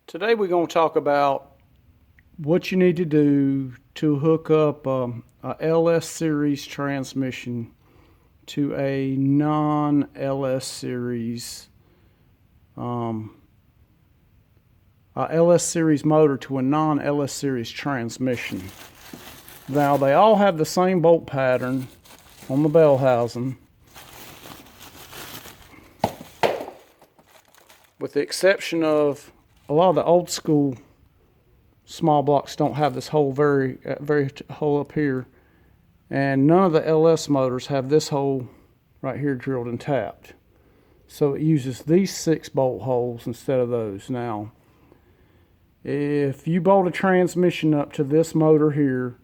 Today we're going to talk about what you need to do to hook up a LS series transmission to a non-LS series a LS series motor to a non-LS series transmission. Now they all have the same bolt pattern on the bell housing, with the exception of a lot of the old school small blocks don't have this hole very hole up here, and none of the LS motors have this hole right here drilled and tapped. So it uses these 6 bolt holes instead of those. Now, if you bolt a transmission up to this motor here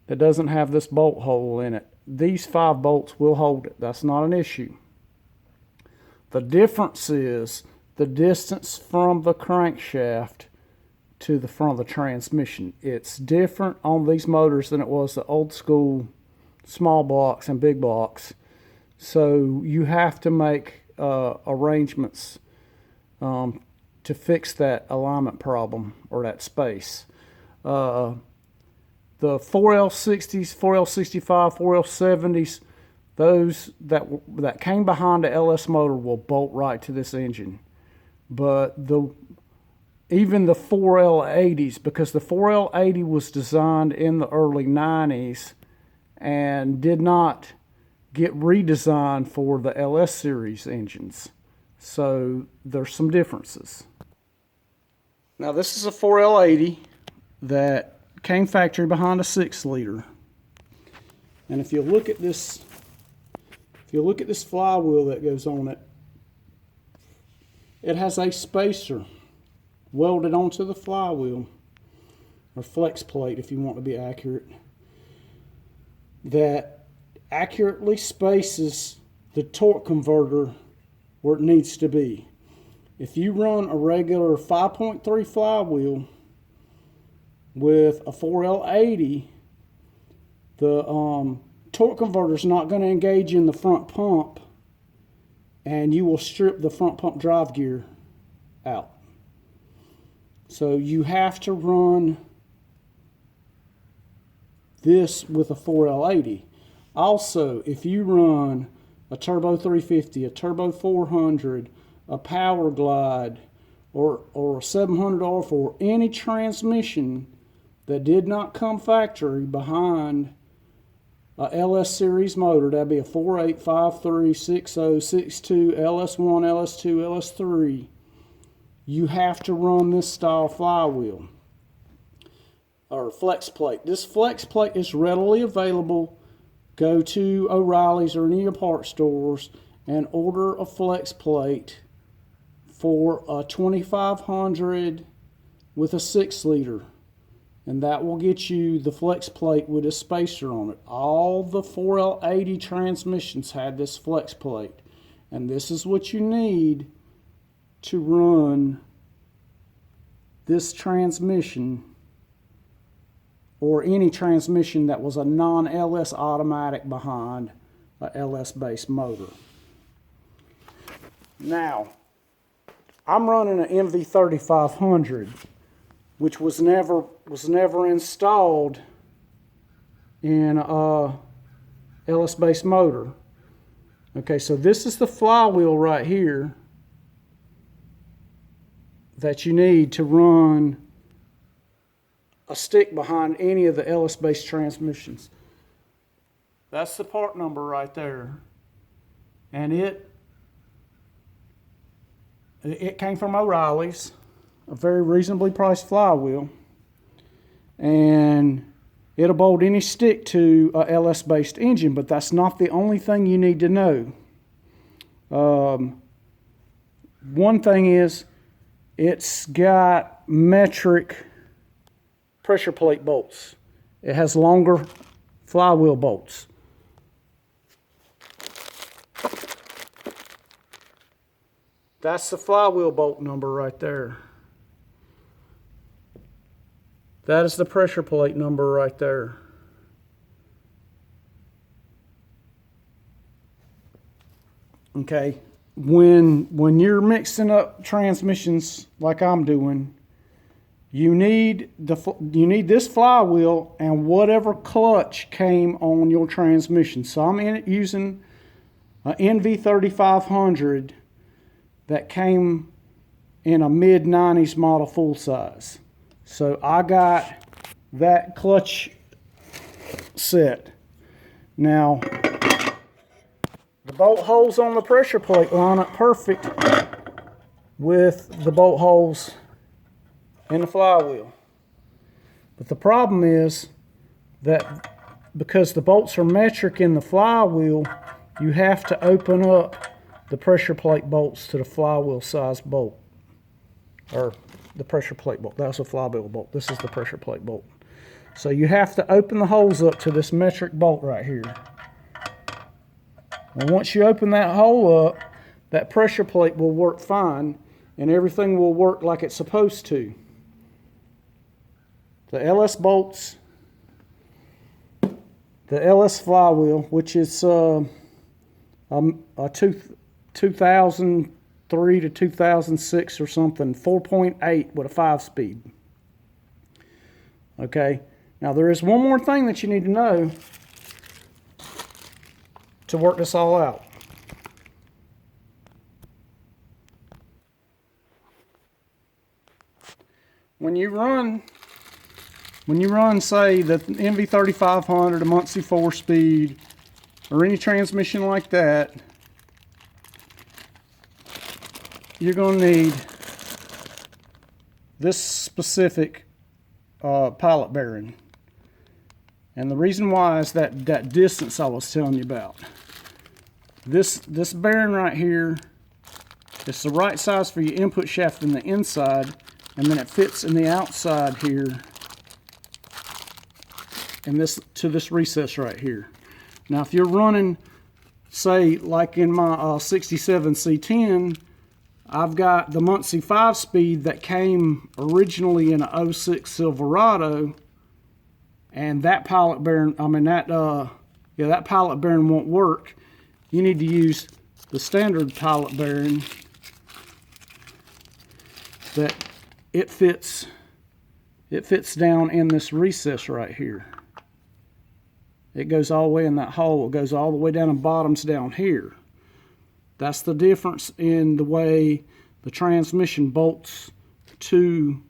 that doesn't have this bolt hole in it, these 5 bolts will hold it. That's not an issue. The difference is the distance from the crankshaft to the front of the transmission. It's different on these motors than it was the old school small blocks and big blocks. So you have to make arrangements to fix that alignment problem or that space. The 4L60s, 4L65, 4L70s, those that came behind the LS motor will bolt right to this engine. But even the 4L80s, because the 4L80 was designed in the early 90s and did not get redesigned for the LS series engines. So there's some differences. Now this is a 4L80 that came factory behind a 6-liter. And if you look at this flywheel that goes on it, it has a spacer welded onto the flywheel, or flex plate if you want to be accurate, that accurately spaces the torque converter where it needs to be. If you run a regular 5.3 flywheel with a 4L80, the torque converter is not going to engage in the front pump, and you will strip the front pump drive gear out. So you have to run this with a 4L80. Also, if you run a Turbo 350, a Turbo 400, a Power Glide, or a 700R for any transmission that did not come factory behind a LS series motor, that'd be a 48, 53, 60, 62, LS1, LS2, LS3, you have to run this style flywheel or flex plate. This flex plate is readily available. Go to O'Reilly's or any of your parts stores and order a flex plate for a 2500 with a 6-liter. And that will get you the flex plate with a spacer on it. All the 4L80 transmissions had this flex plate. And this is what you need to run this transmission, or any transmission that was a non-LS automatic behind a LS based motor. Now, I'm running an MV3500, which was never installed in a LS based motor. Okay, so this is the flywheel right here that you need to run a stick behind any of the LS based transmissions. That's the part number right there, and it came from O'Reilly's, a very reasonably priced flywheel, and it'll bolt any stick to a LS based engine. But that's not the only thing you need to know. One thing is, it's got metric pressure plate bolts. It has longer flywheel bolts. That's the flywheel bolt number right there. That is the pressure plate number right there. Okay, when you're mixing up transmissions like I'm doing, you need this flywheel and whatever clutch came on your transmission. So I'm using an NV3500 that came in a mid-90s model full size. So I got that clutch set. Now, the bolt holes on the pressure plate line up perfect with the bolt holes in the flywheel. But the problem is that because the bolts are metric in the flywheel, you have to open up the pressure plate bolts to the flywheel size bolt. Or the pressure plate bolt. That's a flywheel bolt. This is the pressure plate bolt. So you have to open the holes up to this metric bolt right here. And once you open that hole up, that pressure plate will work fine and everything will work like it's supposed to. The LS bolts, the LS flywheel, which is a 2003 to 2006 or something, 4.8 with a 5-speed. Okay, now there is one more thing that you need to know to work this all out. When you run, say, the NV3500, a Muncie 4-speed, or any transmission like that, you're going to need this specific pilot bearing. And the reason why is that distance I was telling you about. This bearing right here, it's the right size for your input shaft in the inside, and then it fits in the outside here, and to this recess right here. Now if you're running, say like in my 67 C10, I've got the Muncie 5-speed that came originally in a 06 Silverado, and that pilot bearing, that pilot bearing won't work. You need to use the standard pilot bearing that it fits down in this recess right here. It goes all the way in that hole. It goes all the way down and bottoms down here. That's the difference in the way the transmission bolts to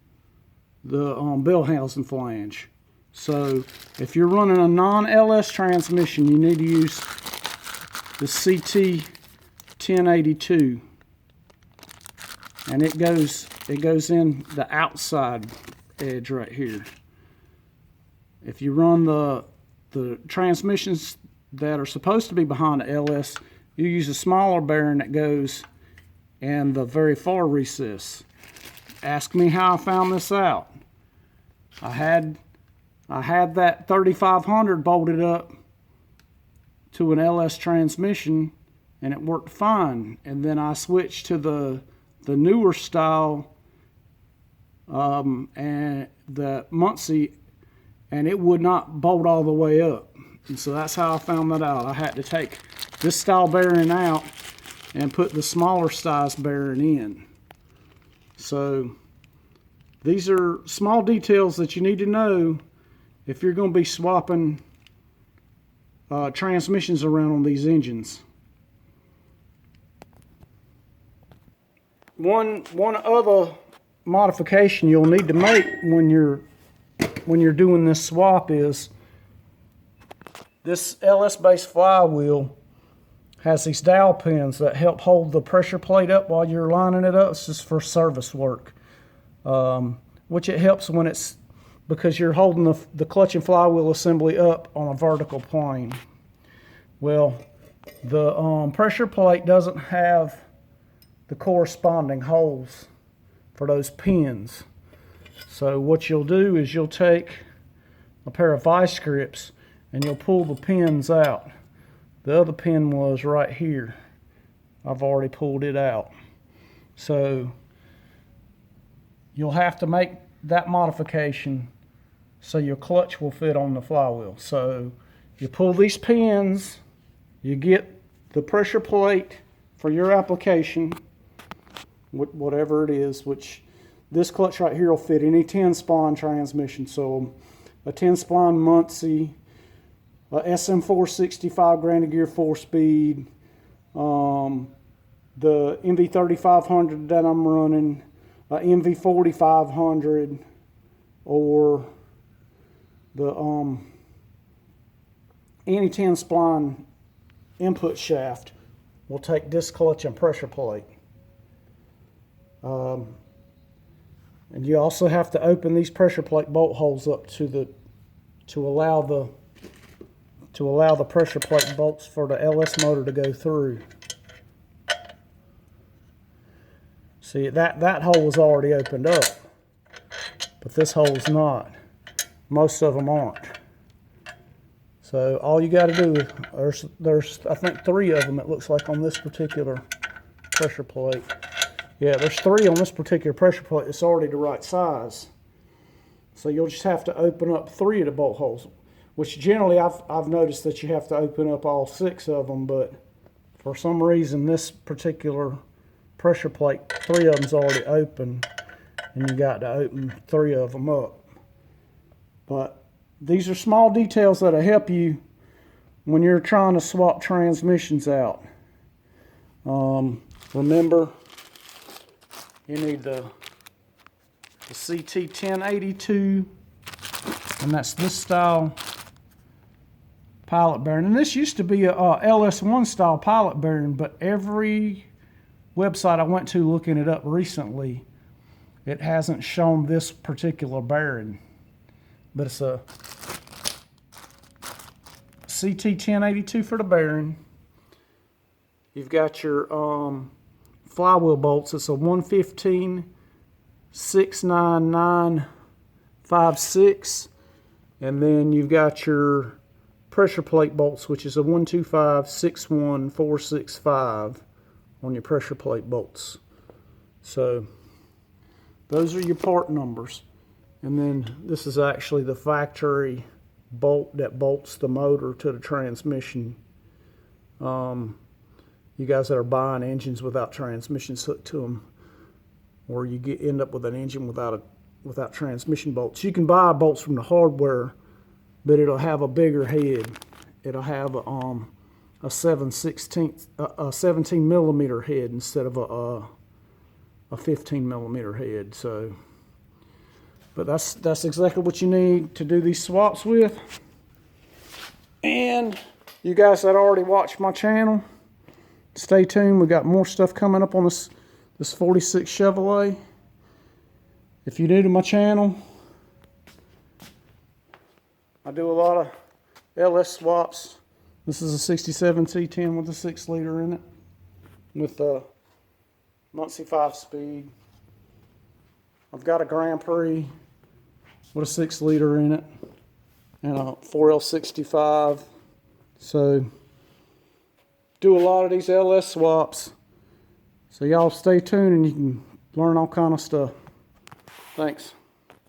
the bell housing flange. So if you're running a non-LS transmission, you need to use the CT 1082, and it goes in the outside edge right here. If you run the transmissions that are supposed to be behind the LS, you use a smaller bearing that goes in the very far recess. Ask me how I found this out. I had that 3500 bolted up to an LS transmission and it worked fine, and then I switched to the newer style and the Muncie, and it would not bolt all the way up. And so that's how I found that out. I had to take this style bearing out and put the smaller size bearing in. So these are small details that you need to know if you're going to be swapping transmissions around on these engines. One other modification you'll need to make when you're doing this swap is this LS based flywheel has these dowel pins that help hold the pressure plate up while you're lining it up. It's just for service work, which it helps when it's because you're holding the clutch and flywheel assembly up on a vertical plane. Well, the pressure plate doesn't have the corresponding holes for those pins. So what you'll do is you'll take a pair of vice grips and you'll pull the pins out. The other pin was right here. I've already pulled it out. So you'll have to make that modification so your clutch will fit on the flywheel. So you pull these pins, you get the pressure plate for your application, whatever it is, which this clutch right here will fit any 10 spline transmission. So a 10 spline Muncie, a SM465 Granite Gear 4-speed, the MV3500 that I'm running, a MV4500, or the any 10 spline input shaft will take this clutch and pressure plate. And you also have to open these pressure plate bolt holes up to allow the pressure plate bolts for the LS motor to go through. See, that hole was already opened up, but this hole is not. Most of them aren't. So all you got to do, there's I think 3 of them it looks like on this particular pressure plate. Yeah, there's 3 on this particular pressure plate. It's already the right size. So you'll just have to open up 3 of the bolt holes, which generally I've noticed that you have to open up all 6 of them, but for some reason this particular pressure plate, 3 of them's already open, and you got to open 3 of them up. But these are small details that'll help you when you're trying to swap transmissions out. Remember, you need the CT1082, and that's this style pilot bearing. And this used to be a LS1 style pilot bearing, but every website I went to looking it up recently, it hasn't shown this particular bearing. But it's a CT1082 for the bearing. You've got your flywheel bolts. It's a 115 69956, and then you've got your pressure plate bolts, which is a 125 61465 on your pressure plate bolts. So those are your part numbers. And then this is actually the factory bolt that bolts the motor to the transmission. You guys that are buying engines without transmissions hooked to them, or you end up with an engine without transmission bolts. You can buy bolts from the hardware, but it'll have a bigger head. It'll have a 17 millimeter head instead of a 15 millimeter head. So. But that's exactly what you need to do these swaps with. And you guys that already watched my channel, stay tuned. We got more stuff coming up on this 46 Chevrolet. If you're new to my channel, I do a lot of LS swaps. This is a 67 T10 with a 6-liter in it, with a Muncie 5-speed. I've got a Grand Prix with a 6-liter in it, and a 4L65. So do a lot of these LS swaps. So y'all stay tuned and you can learn all kind of stuff. Thanks.